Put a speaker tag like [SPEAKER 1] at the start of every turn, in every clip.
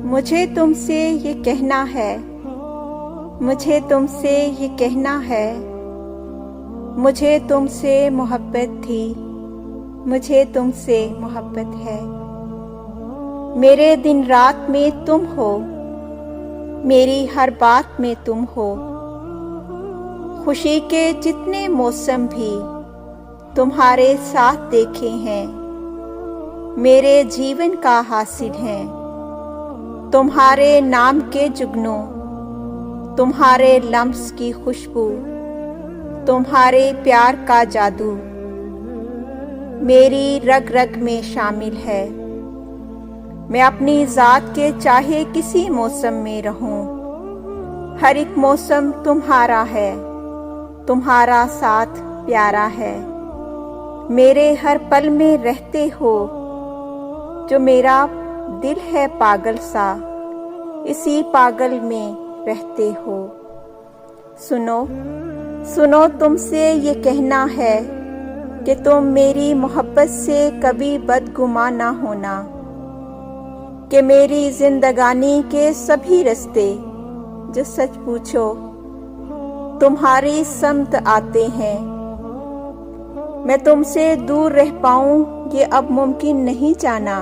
[SPEAKER 1] मुझे तुमसे ये कहना है, मुझे तुमसे ये कहना है, मुझे तुमसे मोहब्बत थी, मुझे तुमसे मोहब्बत है। मेरे दिन रात में तुम हो, मेरी हर बात में तुम हो। खुशी के जितने मौसम भी तुम्हारे साथ देखे हैं, मेरे जीवन का हासिल है। तुम्हारे नाम के जुगनों, तुम्हारे लम्स की खुशबू, तुम्हारे प्यार का जादू मेरी रग रग में शामिल है। मैं अपनी ज़ात के चाहे किसी मौसम में रहूं, हर एक मौसम तुम्हारा है, तुम्हारा साथ प्यारा है। मेरे हर पल में रहते हो, जो मेरा दिल है पागल सा, इसी पागल में रहते हो। सुनो सुनो, तुमसे ये कहना है कि तुम मेरी मोहब्बत से कभी बदगुमान ना होना, कि मेरी जिंदगानी के सभी रास्ते जो सच पूछो तुम्हारी समत आते हैं। मैं तुमसे दूर रह पाऊं ये अब मुमकिन नहीं जाना।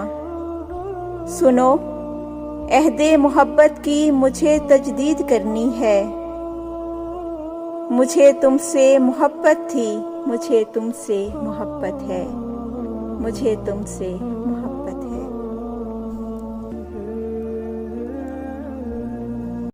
[SPEAKER 1] सुनो, अहदे मोहब्बत की मुझे तजदीद करनी है। मुझे तुमसे मोहब्बत थी, मुझे तुमसे मोहब्बत है, मुझे तुमसे मोहब्बत